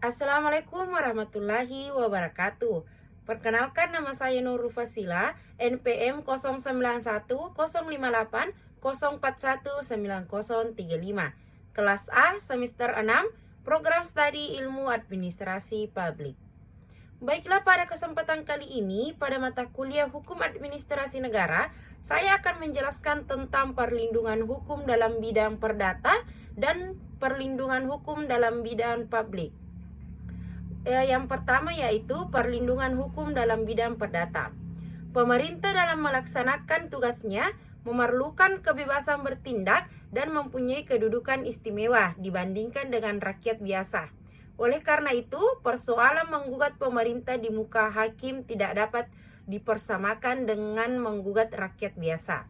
Assalamualaikum warahmatullahi wabarakatuh. Perkenalkan, nama saya Nurul Fasila, NPM 0911805810419035. Kelas A, semester 6, Program Studi Ilmu Administrasi Publik. Baiklah, pada kesempatan kali ini, pada mata kuliah Hukum Administrasi Negara, saya akan menjelaskan tentang perlindungan hukum dalam bidang perdata dan perlindungan hukum dalam bidang publik. Yang pertama yaitu perlindungan hukum dalam bidang perdata. Pemerintah dalam melaksanakan tugasnya memerlukan kebebasan bertindak dan mempunyai kedudukan istimewa dibandingkan dengan rakyat biasa. Oleh karena itu, persoalan menggugat pemerintah di muka hakim tidak dapat dipersamakan dengan menggugat rakyat biasa.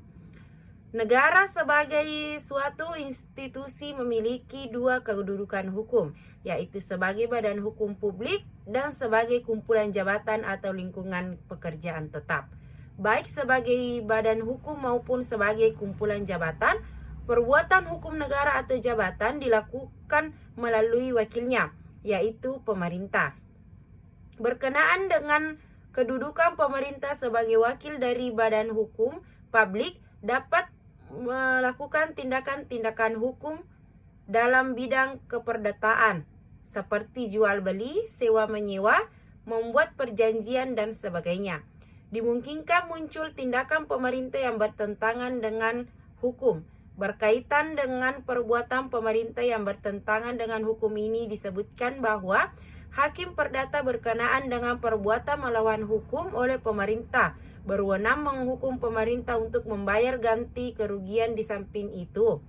Negara sebagai suatu institusi memiliki dua kedudukan hukum, yaitu sebagai badan hukum publik dan sebagai kumpulan jabatan atau lingkungan pekerjaan tetap. Baik sebagai badan hukum maupun sebagai kumpulan jabatan, perbuatan hukum negara atau jabatan dilakukan melalui wakilnya, yaitu pemerintah. Berkenaan dengan kedudukan pemerintah sebagai wakil dari badan hukum publik, dapat melakukan tindakan-tindakan hukum dalam bidang keperdataan seperti jual beli, sewa menyewa, membuat perjanjian dan sebagainya. Dimungkinkan muncul tindakan pemerintah yang bertentangan dengan hukum. Berkaitan dengan perbuatan pemerintah yang bertentangan dengan hukum ini disebutkan bahwa hakim perdata berkenaan dengan perbuatan melawan hukum oleh pemerintah berwenang menghukum pemerintah untuk membayar ganti kerugian. Di samping itu,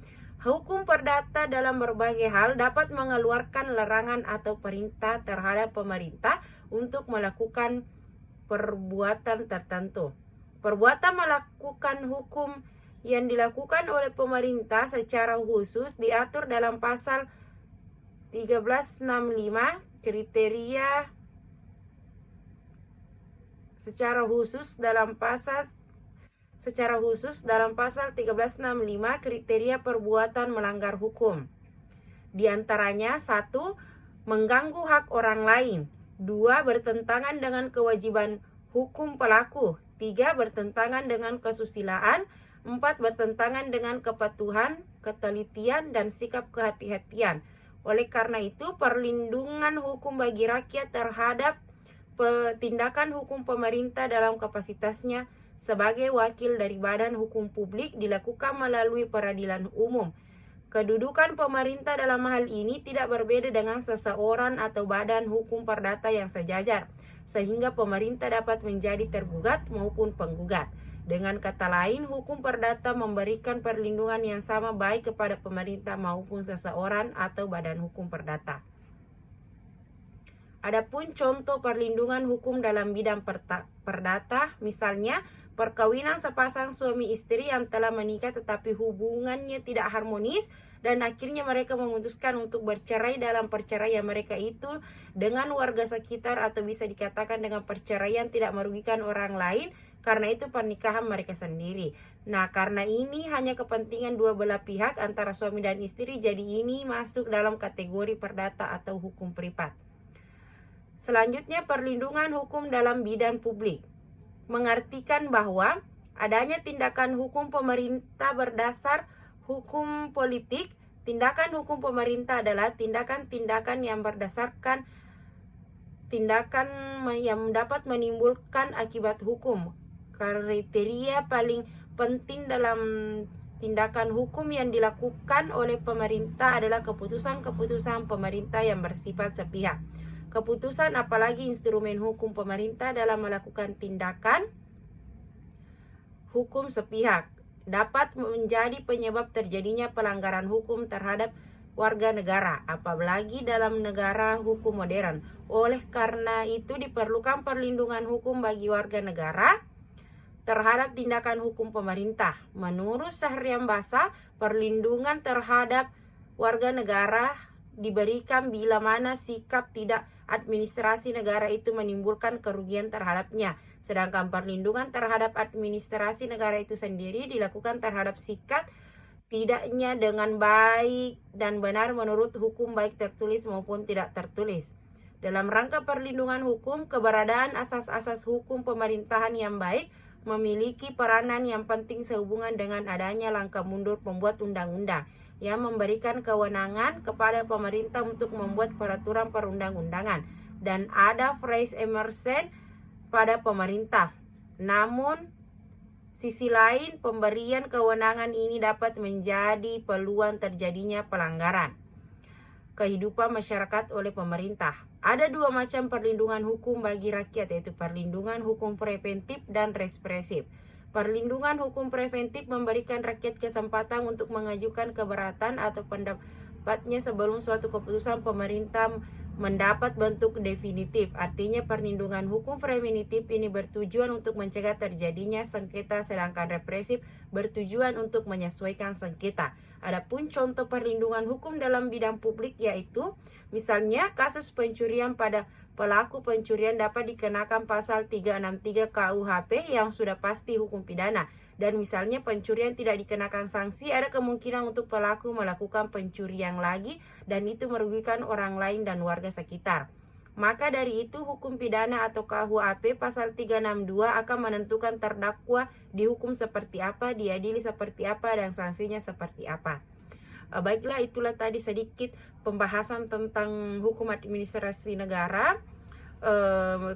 hukum perdata dalam berbagai hal dapat mengeluarkan larangan atau perintah terhadap pemerintah untuk melakukan perbuatan tertentu. Perbuatan melakukan hukum yang dilakukan oleh pemerintah secara khusus diatur dalam pasal 1365 kriteria secara khusus dalam pasal 1365 kriteria perbuatan melanggar hukum. Di antaranya 1. Mengganggu hak orang lain. 2. Bertentangan dengan kewajiban hukum pelaku. 3. Bertentangan dengan kesusilaan. 4. Bertentangan dengan kepatuhan, ketelitian, dan sikap kehati-hatian. Oleh karena itu, perlindungan hukum bagi rakyat terhadap tindakan hukum pemerintah dalam kapasitasnya sebagai wakil dari badan hukum publik dilakukan melalui peradilan umum. Kedudukan pemerintah dalam hal ini tidak berbeda dengan seseorang atau badan hukum perdata yang sejajar, sehingga pemerintah dapat menjadi tergugat maupun penggugat. Dengan kata lain, hukum perdata memberikan perlindungan yang sama baik kepada pemerintah maupun seseorang atau badan hukum perdata. Adapun contoh perlindungan hukum dalam bidang perdata, misalnya perkawinan sepasang suami istri yang telah menikah tetapi hubungannya tidak harmonis dan akhirnya mereka memutuskan untuk bercerai. Dalam perceraian mereka itu dengan warga sekitar, atau bisa dikatakan dengan perceraian tidak merugikan orang lain, karena itu pernikahan mereka sendiri. Nah, karena ini hanya kepentingan dua belah pihak antara suami dan istri, jadi ini masuk dalam kategori perdata atau hukum privat. Selanjutnya, perlindungan hukum dalam bidang publik mengartikan bahwa adanya tindakan hukum pemerintah berdasar hukum politik. Tindakan hukum pemerintah adalah tindakan-tindakan yang berdasarkan tindakan yang dapat menimbulkan akibat hukum. Kriteria paling penting dalam tindakan hukum yang dilakukan oleh pemerintah adalah keputusan-keputusan pemerintah yang bersifat sepihak. Keputusan, apalagi instrumen hukum pemerintah dalam melakukan tindakan hukum sepihak, dapat menjadi penyebab terjadinya pelanggaran hukum terhadap warga negara, apalagi dalam negara hukum modern. Oleh karena itu diperlukan perlindungan hukum bagi warga negara terhadap tindakan hukum pemerintah. Menurut Syahriam Basa, perlindungan terhadap warga negara diberikan bila mana sikap tidak administrasi negara itu menimbulkan kerugian terhadapnya. Sedangkan perlindungan terhadap administrasi negara itu sendiri dilakukan terhadap sikap tidaknya dengan baik dan benar menurut hukum baik tertulis maupun tidak tertulis. Dalam rangka perlindungan hukum, keberadaan asas-asas hukum pemerintahan yang baik memiliki peranan yang penting sehubungan dengan adanya langkah mundur pembuat undang-undang yang memberikan kewenangan kepada pemerintah untuk membuat peraturan perundang-undangan dan ada phrase emersen pada pemerintah. Namun, sisi lain, pemberian kewenangan ini dapat menjadi peluang terjadinya pelanggaran kehidupan masyarakat oleh pemerintah. Ada dua macam perlindungan hukum bagi rakyat, yaitu perlindungan hukum preventif dan represif. Perlindungan hukum preventif memberikan rakyat kesempatan untuk mengajukan keberatan atau pendapatnya sebelum suatu keputusan pemerintah mendapat bentuk definitif. Artinya perlindungan hukum preventif ini bertujuan untuk mencegah terjadinya sengketa, sedangkan represif bertujuan untuk menyesuaikan sengketa. Adapun contoh perlindungan hukum dalam bidang publik yaitu misalnya kasus pencurian pada pelaku pencurian dapat dikenakan pasal 363 KUHP yang sudah pasti hukum pidana. Dan misalnya pencurian tidak dikenakan sanksi, ada kemungkinan untuk pelaku melakukan pencurian lagi dan itu merugikan orang lain dan warga sekitar. Maka dari itu hukum pidana atau KUHP pasal 362 akan menentukan terdakwa dihukum seperti apa, diadili seperti apa, dan sanksinya seperti apa. Baiklah, itulah tadi sedikit pembahasan tentang hukum administrasi negara.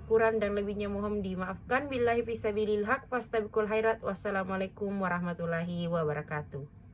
Kurang dan lebihnya mohon dimaafkan. Billahi fisabilil haq, fastabiqul khairat. Wassalamualaikum warahmatullahi wabarakatuh.